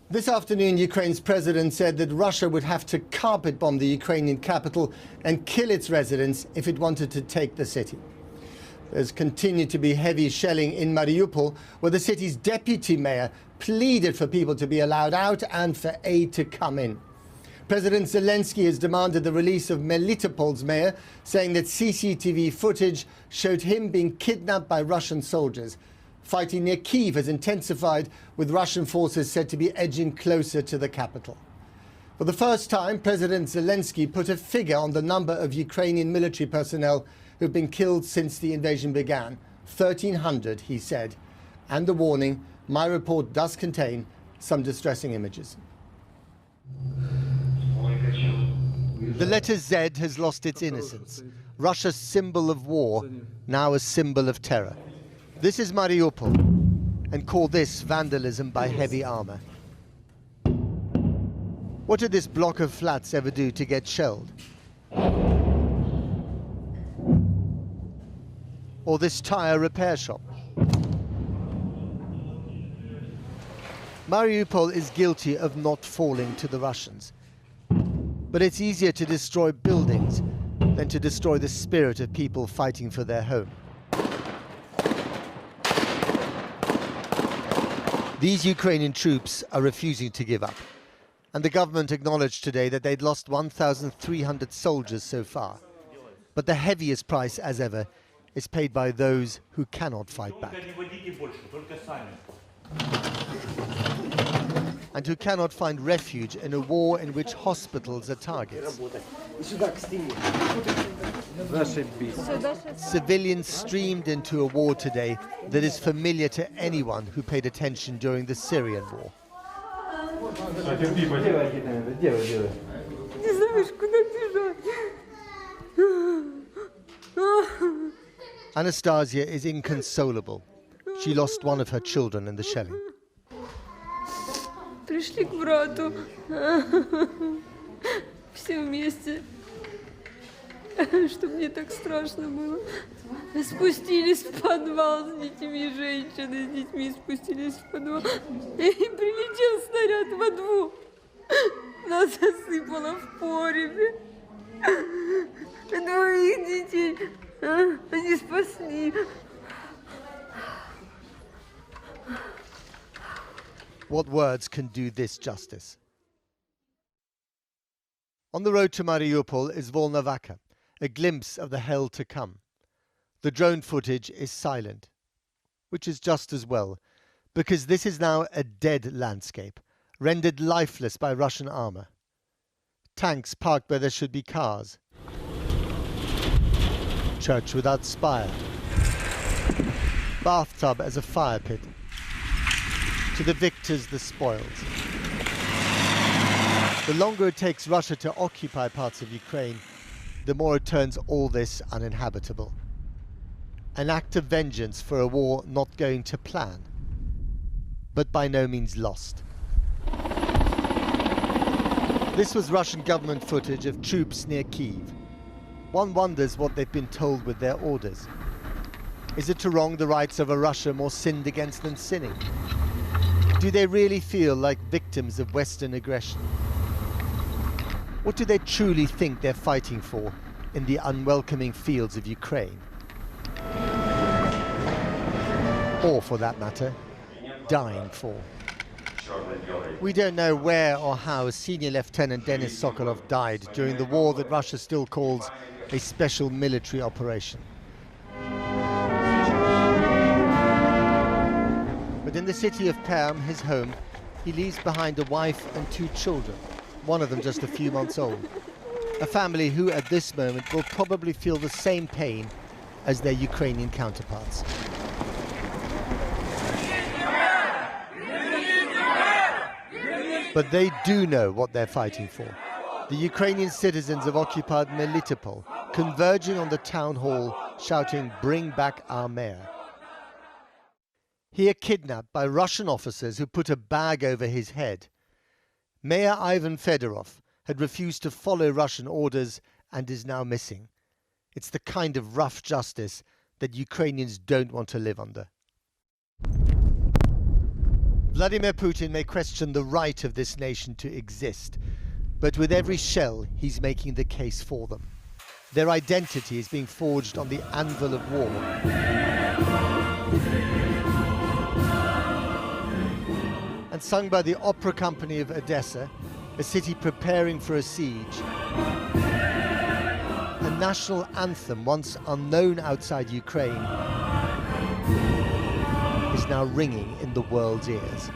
This afternoon, Ukraine's president said that Russia would have to carpet bomb the Ukrainian capital and kill its residents if it wanted to take the city. There's continued to be heavy shelling in Mariupol, where the city's deputy mayor pleaded for people to be allowed out and for aid to come in. President Zelenskyy has demanded the release of Melitopol's mayor, saying that CCTV footage showed him being kidnapped by Russian soldiers. Fighting near Kyiv has intensified, with Russian forces said to be edging closer to the capital. For the first time, President Zelenskyy put a figure on the number of Ukrainian military personnel who've been killed since the invasion began. 1,300, he said. And a warning, my report does contain some distressing images. The letter Z has lost its innocence. Russia's symbol of war, now a symbol of terror. This is Mariupol, and call this vandalism by heavy armor. What did this block of flats ever do to get shelled? Or this tire repair shop? Mariupol is guilty of not falling to the Russians. But it's easier to destroy buildings than to destroy the spirit of people fighting for their home. These Ukrainian troops are refusing to give up. And the government acknowledged today that they'd lost 1,300 soldiers so far. But the heaviest price, as ever, is paid by those who cannot fight back. And who cannot find refuge in a war in which hospitals are targets. Civilians streamed into a war today that is familiar to anyone who paid attention during the Syrian war. Anastasia is inconsolable. She lost one of her children in the shelling. Пришли к брату, все вместе, чтобы мне так страшно было. Спустились в подвал с детьми, женщины с детьми спустились в подвал. И прилетел снаряд во двор. Нас засыпало в погребе. Двоих детей они спасли. What words can do this justice? On the road to Mariupol is Volnovakha, a glimpse of the hell to come. The drone footage is silent, which is just as well, because this is now a dead landscape, rendered lifeless by Russian armor. Tanks parked where there should be cars. Church without spire. Bathtub as a fire pit. To the victors, the spoils. The longer it takes Russia to occupy parts of Ukraine, the more it turns all this uninhabitable. An act of vengeance for a war not going to plan, but by no means lost. This was Russian government footage of troops near Kyiv. One wonders what they've been told with their orders. Is it to wrong the rights of a Russia more sinned against than sinning? Do they really feel like victims of Western aggression? What do they truly think they're fighting for in the unwelcoming fields of Ukraine? Or, for that matter, dying for? We don't know where or how Senior Lieutenant Denis Sokolov died during the war that Russia still calls a special military operation. But in the city of Perm, his home, he leaves behind a wife and 2 children, one of them just a few months old. A family who, at this moment, will probably feel the same pain as their Ukrainian counterparts. But they do know what they're fighting for. The Ukrainian citizens have occupied Melitopol, converging on the town hall, shouting, "Bring back our mayor." Here kidnapped by Russian officers who put a bag over his head. Mayor Ivan Fedorov had refused to follow Russian orders and is now missing. It's the kind of rough justice that Ukrainians don't want to live under. Vladimir Putin may question the right of this nation to exist, but with every shell, he's making the case for them. Their identity is being forged on the anvil of war. And sung by the opera company of Odessa, a city preparing for a siege. A national anthem once unknown outside Ukraine is now ringing in the world's ears.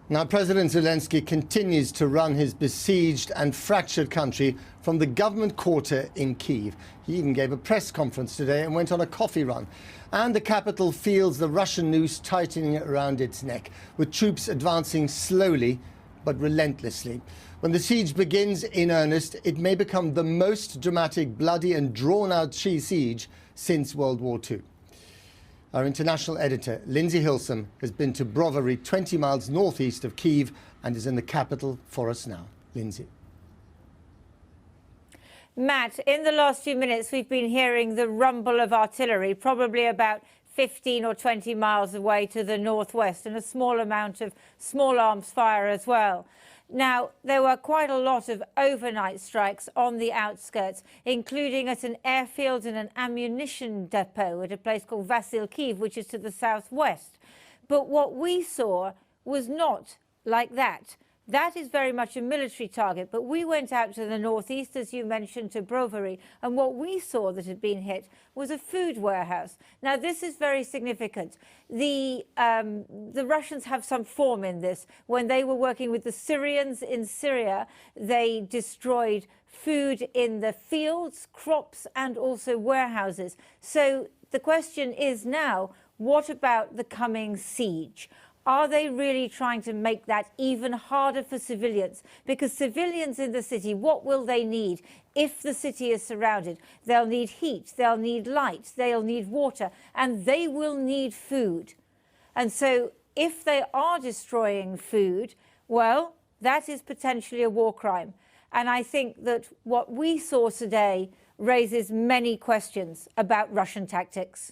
Now, President Zelenskyy continues to run his besieged and fractured country from the government quarter in Kyiv. He even gave a press conference today and went on a coffee run. And the capital feels the Russian noose tightening around its neck, with troops advancing slowly but relentlessly. When the siege begins in earnest, it may become the most dramatic, bloody and drawn-out siege since World War II. Our international editor, Lindsay Hilsum, has been to Brovary, 20 miles northeast of Kyiv, and is in the capital for us now. Lindsay. Matt, in the last few minutes, we've been hearing the rumble of artillery, probably about 15 or 20 miles away to the northwest, and a small amount of small arms fire as well. Now, there were quite a lot of overnight strikes on the outskirts, including at an airfield and an ammunition depot at a place called Kyiv, which is to the southwest. But what we saw was not like that. That is very much a military target, but we went out to the northeast, as you mentioned, to Brovary, and what we saw that had been hit was a food warehouse. Now, this is very significant. The Russians have some form in this. When they were working with the Syrians in Syria, they destroyed food in the fields, crops, and also warehouses. So the question is now, what about the coming siege? Are they really trying to make that even harder for civilians? Because civilians in the city, what will they need if the city is surrounded? They'll need heat, they'll need light, they'll need water, and they will need food. And so if they are destroying food, well, that is potentially a war crime. And I think that what we saw today raises many questions about Russian tactics.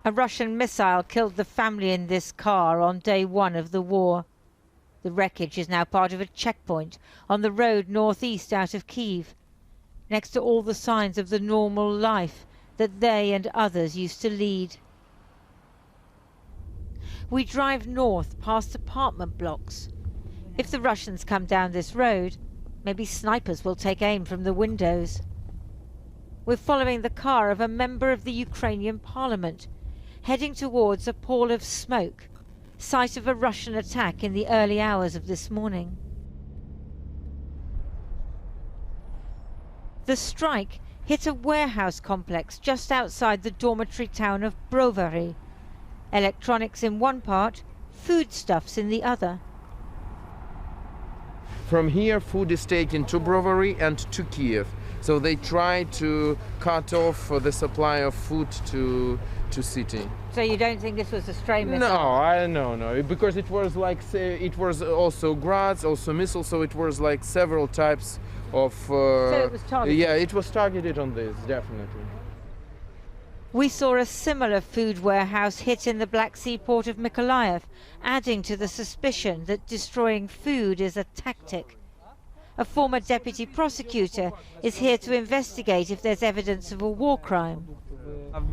A Russian missile killed the family in this car on day one of the war. The wreckage is now part of a checkpoint on the road northeast out of Kyiv, next to all the signs of the normal life that they and others used to lead. We drive north past apartment blocks. If the Russians come down this road, maybe snipers will take aim from the windows. We're following the car of a member of the Ukrainian parliament, heading towards a pall of smoke, site of a Russian attack in the early hours of this morning. The strike hit a warehouse complex just outside the dormitory town of Brovary. Electronics in one part, foodstuffs in the other. From here, food is taken to Brovary and to Kyiv. So they try to cut off the supply of food to city. So you don't think this was a stray missile? No, because it was like, say, it was also grads, also missiles, so it was like several types of... so it was targeted? Yeah, it was targeted on this, definitely. We saw a similar food warehouse hit in the Black Sea port of Mykolaiv, adding to the suspicion that destroying food is a tactic. A former deputy prosecutor is here to investigate if there's evidence of a war crime.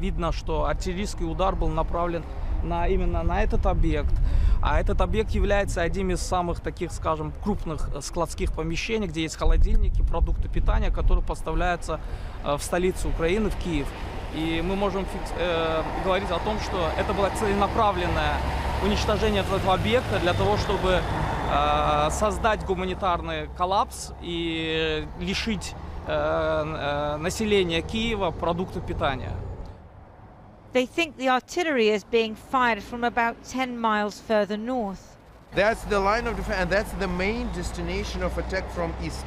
Видно, что артиллерийский удар был направлен именно на этот объект, а этот объект является одним из самых таких, скажем, крупных складских помещений, где есть холодильники, продукты питания, которые поставляются в столицу Украины, в Киев. И мы можем говорить о том, что это было целенаправленное уничтожение этого объекта для того, чтобы создать гуманитарный коллапс и лишить населения Киева продуктов питания. They think the artillery is being fired from about 10 miles further north. That's the line of defense, and that's the main destination of attack from east,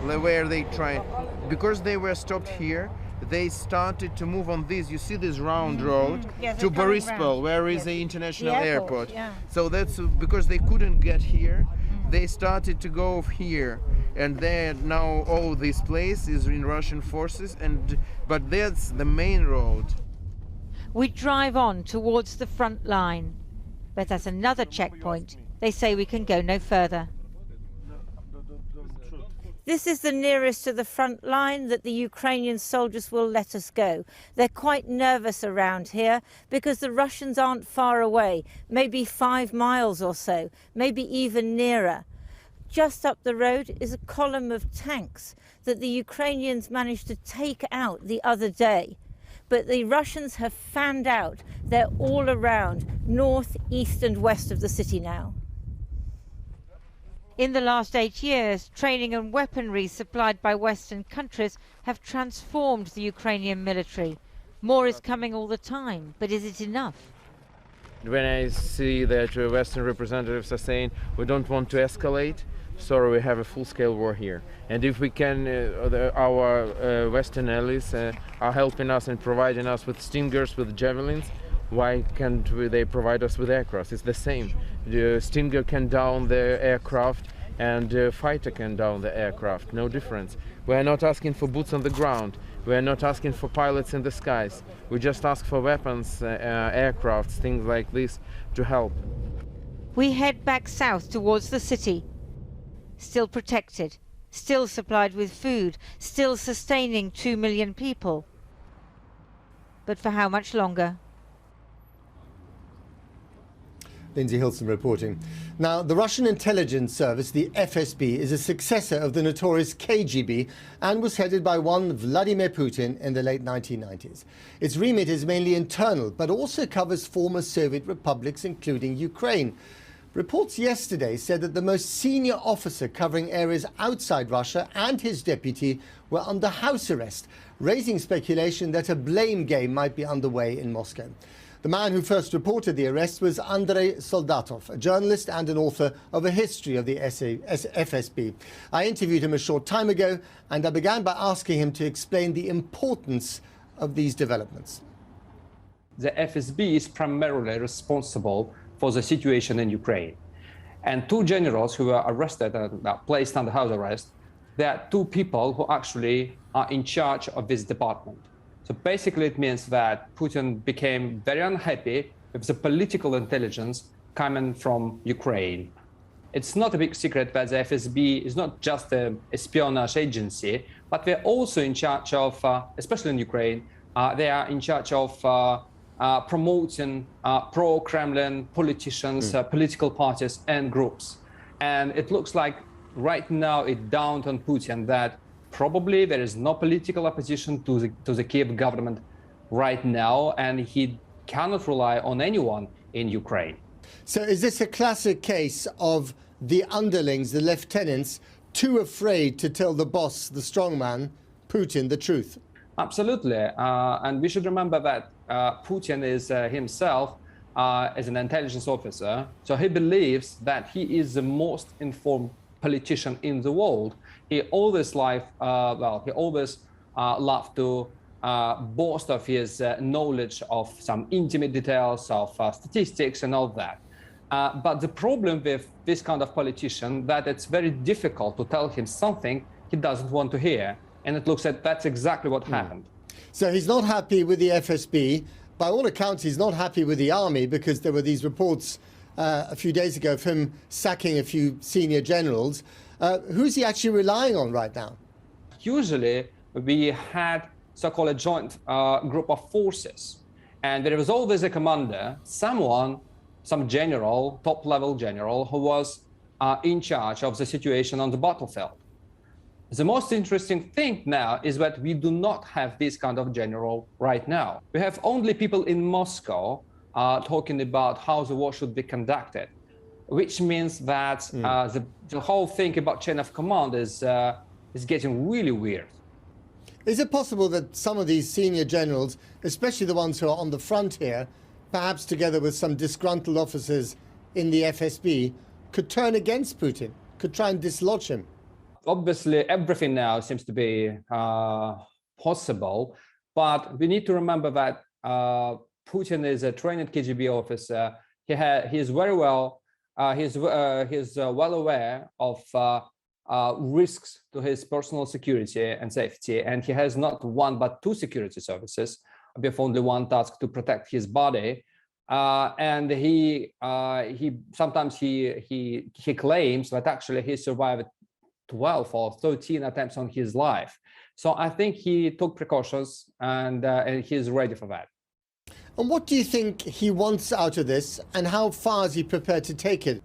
where they try. Because they were stopped here, they started to move on this. You see this round road to Mariupol, where is the international airport. Yeah. So that's because they couldn't get here. They started to go here, and then now all this place is in Russian forces, but that's the main road. We drive on towards the front line, but at another checkpoint, they say we can go no further. This is the nearest to the front line that the Ukrainian soldiers will let us go. They're quite nervous around here because the Russians aren't far away, maybe 5 miles or so, maybe even nearer. Just up the road is a column of tanks that the Ukrainians managed to take out the other day. But the Russians have fanned out. They're all around, north, east and west of the city now. In the last 8 years, training and weaponry supplied by Western countries have transformed the Ukrainian military. More is coming all the time, but is it enough? When I see that Western representatives are saying we don't want to escalate, sorry, we have a full-scale war here. And if we can, our Western allies are helping us and providing us with Stingers, with Javelins, why can't they provide us with aircraft? It's the same. The Stinger can down the aircraft and the fighter can down the aircraft. No difference. We are not asking for boots on the ground. We are not asking for pilots in the skies. We just ask for weapons, aircrafts, things like this to help. We head back south towards the city. Still protected, still supplied with food, still sustaining 2 million people. But for how much longer? Lindsay Hilson reporting. Now, the Russian intelligence service, the FSB, is a successor of the notorious KGB and was headed by one Vladimir Putin in the late 1990s. Its remit is mainly internal, but also covers former Soviet republics, including Ukraine. Reports yesterday said that the most senior officer covering areas outside Russia and his deputy were under house arrest, raising speculation that a blame game might be underway in Moscow. The man who first reported the arrest was Andrei Soldatov, a journalist and an author of a history of the FSB. I interviewed him a short time ago, and I began by asking him to explain the importance of these developments. The FSB is primarily responsible for the situation in Ukraine. And 2 generals who were arrested and placed under house arrest, there are 2 people who actually are in charge of this department. So basically it means that Putin became very unhappy with the political intelligence coming from Ukraine. It's not a big secret that the FSB is not just an espionage agency, but they're also in charge of, especially in Ukraine, they are in charge of promoting pro-Kremlin politicians, political parties and groups. And it looks like right now it dawned on Putin that probably there is no political opposition to the Kyiv government right now, and he cannot rely on anyone in Ukraine. So is this a classic case of the underlings, the lieutenants, too afraid to tell the boss, the strongman, Putin, the truth? Absolutely. And we should remember that Putin is himself as an intelligence officer. So he believes that he is the most informed politician in the world. He always loved to boast of his knowledge of some intimate details of statistics and all that. But the problem with this kind of politician that it's very difficult to tell him something he doesn't want to hear. And it looks like that's exactly what happened. So he's not happy with the FSB. By all accounts, he's not happy with the army because there were these reports a few days ago of him sacking a few senior generals. Who's he actually relying on right now? Usually, we had so-called a joint group of forces. And there was always a commander, some general, top-level general, who was in charge of the situation on the battlefield. The most interesting thing now is that we do not have this kind of general right now. We have only people in Moscow talking about how the war should be conducted, which means that the whole thing about chain of command is getting really weird. Is it possible that some of these senior generals, especially the ones who are on the front here, perhaps together with some disgruntled officers in the FSB, could turn against Putin, could try and dislodge him? Obviously, everything now seems to be possible, but we need to remember that Putin is a trained KGB officer. He's well aware of risks to his personal security and safety, and he has not one but two security services with only one task to protect his body. And he sometimes he claims that actually he survived 12 or 13 attempts on his life. So I think he took precautions, and he's ready for that. And what do you think he wants out of this, and how far is he prepared to take it?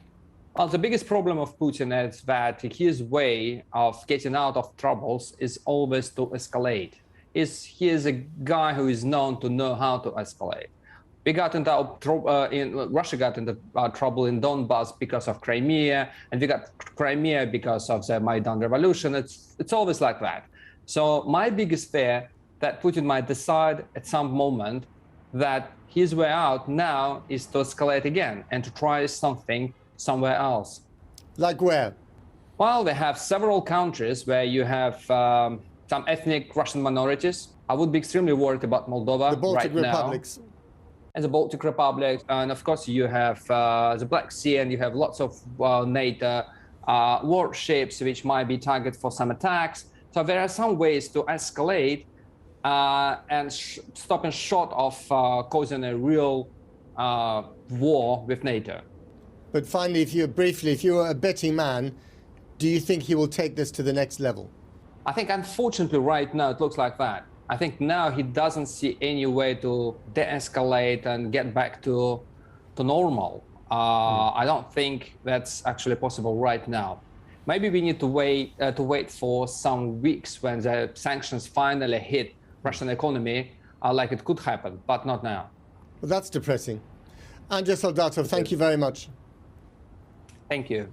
Well, the biggest problem of Putin is that his way of getting out of troubles is always to escalate. He is a guy who is known to know how to escalate. We got into Russia got into trouble in Donbass because of Crimea, and we got Crimea because of the Maidan revolution. It's always like that. So my biggest fear that Putin might decide at some moment that his way out now is to escalate again and to try something somewhere else. Like where? Well, they have several countries where you have some ethnic Russian minorities. I would be extremely worried about Moldova The Baltic right republics. now. And the Baltic Republic, and of course you have the Black Sea, and you have lots of NATO warships which might be targeted for some attacks. So there are some ways to escalate and stopping short of causing a real war with NATO. But finally, if you were a betting man, do you think he will take this to the next level? I think, unfortunately, right now it looks like that. I think now he doesn't see any way to de-escalate and get back to normal. I don't think that's actually possible right now. Maybe we need to wait for some weeks when the sanctions finally hit Russian economy, like it could happen, but not now. Well, that's depressing. Andrei Soldatov, thank you very much. Thank you.